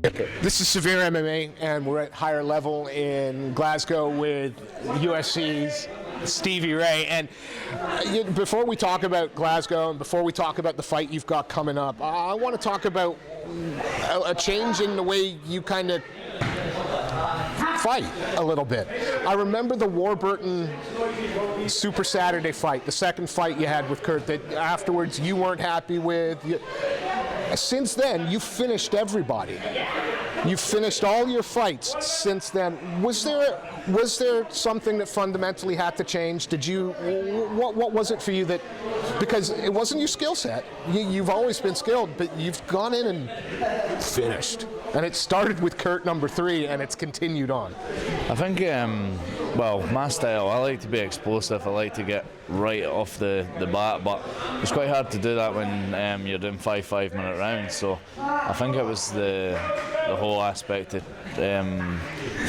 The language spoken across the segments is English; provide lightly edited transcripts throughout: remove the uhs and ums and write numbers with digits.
This is SevereMMA, and we're at higher level in Glasgow with UFC's Stevie Ray. And before we talk about Glasgow and before we talk about the fight you've got coming up, I want to talk about a change in the way you kind of fight a little bit. I remember the Warburton Super Saturday fight, the second fight you had with Kurt, that afterwards you weren't happy with. Since then, you've finished everybody. You've finished all your fights since then. Was there something that fundamentally had to change? What was it for you that, because it wasn't your skill set. You've always been skilled, but you've gone in and finished. And it started with Kurt number 3, and it's continued on. I think, well, my style, I like to be explosive. I like to get right off the bat, but it's quite hard to do that when you're doing 5-minute rounds. So I think it was the whole aspect of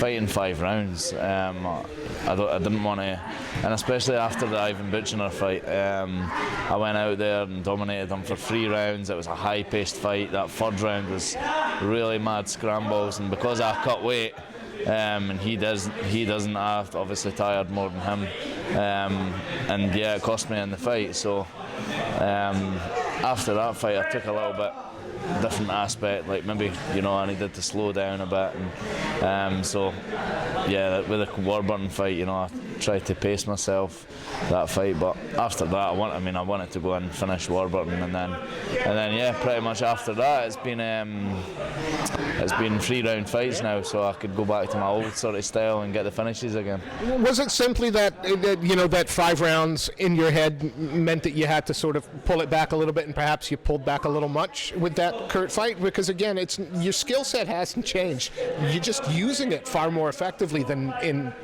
fighting 5 rounds. I didn't want to, and especially after the Ivan Buchner fight, I went out there and dominated him for 3 rounds. It was a high-paced fight. That 3rd round was really mad scrambles, and because I cut weight, and he doesn't, I obviously tired more than him, and yeah, it cost me in the fight. So after that fight, I took a little bit different aspect, like maybe, I needed to slow down a bit, and so yeah, with the Warburton fight, I tried to pace myself that fight. But after that, I wanted to go and finish Warburton, and then yeah, pretty much after that, it's been 3-round fights now, so I could go back to my old sort of style and get the finishes again. Was it simply that 5 rounds in your head meant that you had to sort of pull it back a little bit, and perhaps you pulled back a little much with that Kurt fight? Because again, your skill set hasn't changed. You're just using it far more effectively than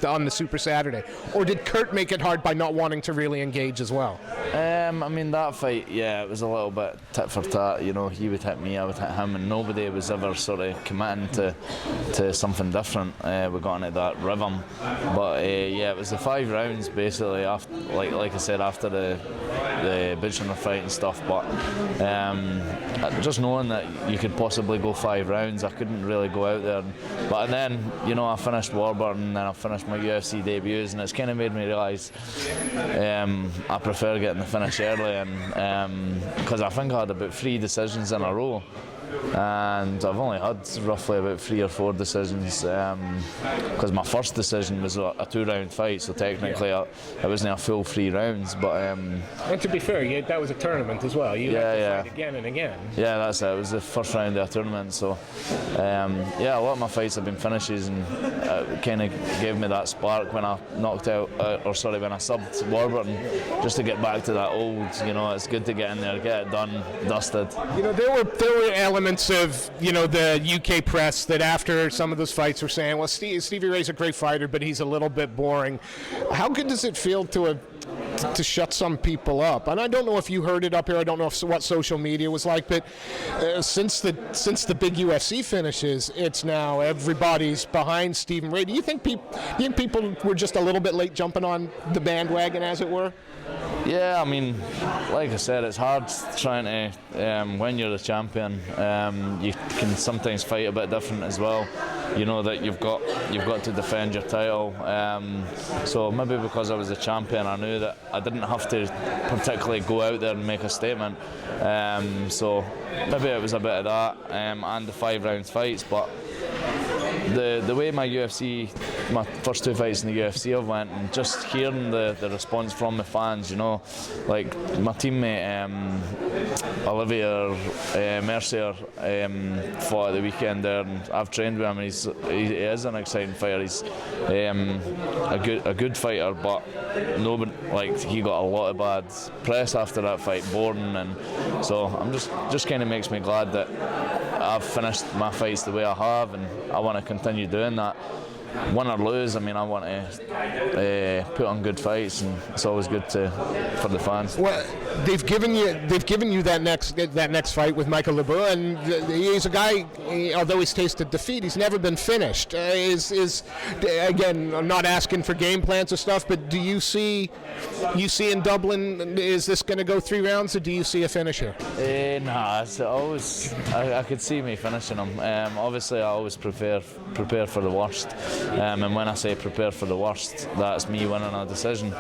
on the Super Saturday. Or did Kurt make it hard by not wanting to really engage as well? That fight, yeah, it was a little bit tit for tat. He would hit me, I would hit him, and nobody was ever sort of committing to something different. We got into that rhythm, but yeah, it was the 5 rounds basically. After, like I said, after the Buchner fight and stuff. But just knowing that you could possibly go 5 rounds, I couldn't really go out there. But then, I finished Warburton, and then I finished my UFC debuts, and it's kind of made me realise I prefer getting the finish early, and because I think I had about 3 decisions in a row, and I've only had roughly about 3 or 4 decisions, because my first decision was a 2-round fight, so technically it wasn't a full 3 rounds. But and to be fair, that was a tournament as well. You had to fight again and again. Yeah, that's it. It was the first round of a tournament, so yeah, a lot of my fights have been finishes, and it kind of gave me that spark when I knocked out, when I subbed Warburton, just to get back to that old. It's good to get in there, get it done, dusted. There were elements of the UK press that after some of those fights were saying, well, Stevie Ray's a great fighter, but he's a little bit boring. How good does it feel to shut some people up? And I don't know if you heard it up here. I don't know what social media was like, but since the big UFC finishes, it's now everybody's behind Stevie Ray. Do you think people were just a little bit late jumping on the bandwagon, as it were? Yeah, like I said, it's hard trying to, when you're the champion, you can sometimes fight a bit different as well. That you've got to defend your title. So maybe because I was a champion, I knew that I didn't have to particularly go out there and make a statement. So maybe it was a bit of that, and the 5 rounds fights. But the way my first 2 fights in the UFC have went, and just hearing the response from the fans, like my teammate Olivier Mercier fought at the weekend there, and I've trained with him. He is an exciting fighter. He's a good fighter, but he got a lot of bad press after that fight, Borden, and so I'm just kind of makes me glad that I've finished my fights the way I have, and I want to continue doing that. win or lose, I mean, I want to put on good fights, and it's always good for the fans. Well, they've given you that next fight with Michael LeBeau, and he's a guy. Although he's tasted defeat, he's never been finished. Again, I'm not asking for game plans or stuff, but do you see in Dublin? Is this going to go 3 rounds, or do you see a finish here? Nah, it's always I could see me finishing him. Obviously, I always prepare for the worst, and when I say prepare for the worst, that's me winning a decision.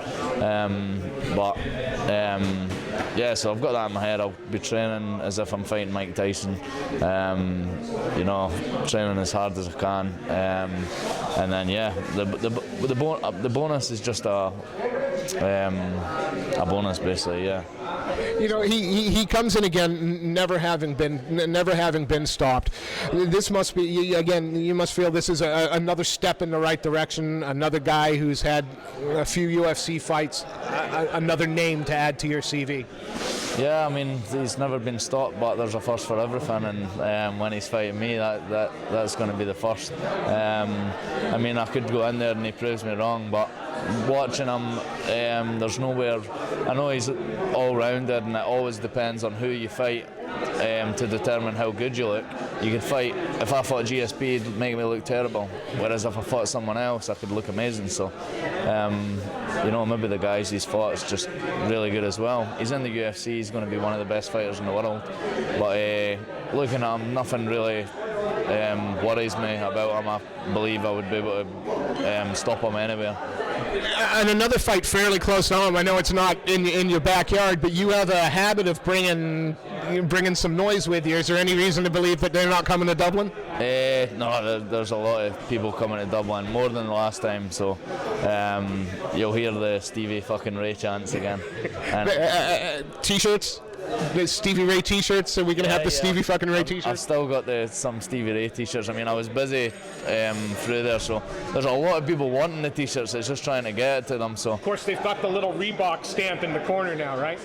Yeah, so I've got that in my head. I'll be training as if I'm fighting Mike Tyson, training as hard as I can, and then yeah, the bonus is just a bonus, basically. Yeah. You know, he comes in again, never having been stopped. This must be, again, you must feel this is another step in the right direction. Another guy who's had a few UFC fights, another name to add to your CV. Yeah, I mean, he's never been stopped, but there's a first for everything, and when he's fighting me, that's going to be the first. I mean, I could go in there and he proves me wrong, but watching him, there's nowhere. I know he's all-rounded, and it always depends on who you fight to determine how good you look. You could fight, if I fought GSP, it'd make me look terrible, whereas if I fought someone else, I could look amazing. So, maybe the guys he's fought is just really good as well. He's in the UFC, he's going to be one of the best fighters in the world, but looking at him, nothing really worries me about him. I believe I would be able to stop him anywhere. And another fight fairly close to home. I know it's not in your backyard, but you have a habit of bringing some noise with you. Is there any reason to believe that they're not coming to Dublin? No, there's a lot of people coming to Dublin, more than the last time. So you'll hear the Stevie fucking Ray chants again. And T-shirts. The Stevie Ray T-shirts, so we're gonna have the Stevie fucking Ray T-shirts. I've still got some Stevie Ray T-shirts. I mean, I was busy through there, so there's a lot of people wanting the T-shirts. It's just trying to get it to them. So of course, they've got the little Reebok stamp in the corner now, right?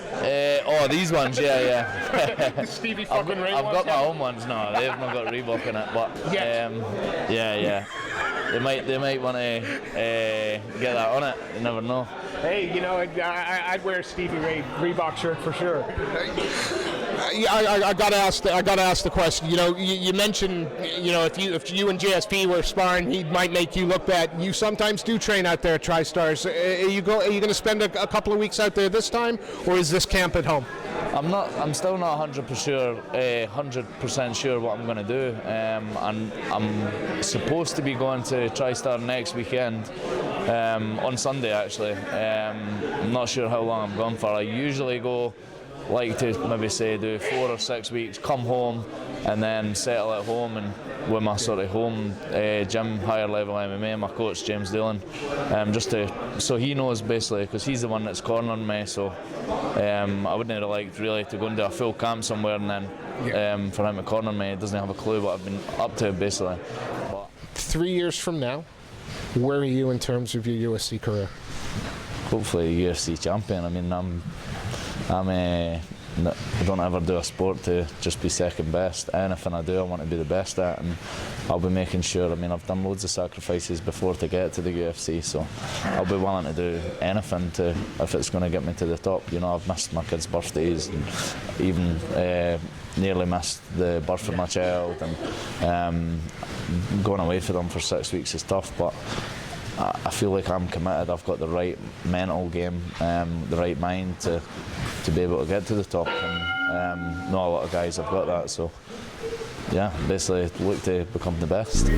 These ones, yeah. The Stevie fucking Ray. I've got my own ones now. They've not got Reebok in it, but yeah. They might want to get that on it. You never know. Hey, I'd wear a Stevie Ray Reebok shirt for sure. I gotta ask the question. You mentioned, if you and JSP were sparring, he might make you look bad. You sometimes do train out there at TriStars. Are you going to spend a couple of weeks out there this time, or is this camp at home? I'm still not 100% sure what I'm going to do. And I'm supposed to be going to TriStar next weekend, on Sunday actually. I'm not sure how long I'm going for. I usually like to maybe do 4 or 6 weeks, come home and then settle at home and with my sort of home gym, higher level MMA, my coach James Dillon, so he knows basically, because he's the one that's cornering me. So I wouldn't have liked really to go into a full camp somewhere and then for him to corner me. He doesn't have a clue what I've been up to basically. But 3 years from now, where are you in terms of your UFC career? Hopefully a UFC champion. I mean, I don't ever do a sport to just be second best. Anything I do, I want to be the best at, and I'll be making sure. I mean, I've done loads of sacrifices before to get to the UFC, so I'll be willing to do anything if it's going to get me to the top. I've missed my kids' birthdays, and even nearly missed the birth of my child, and going away for them for 6 weeks is tough, but I feel like I'm committed. I've got the right mental game, the right mind to be able to get to the top, and not a lot of guys have got that. So yeah, basically look to become the best.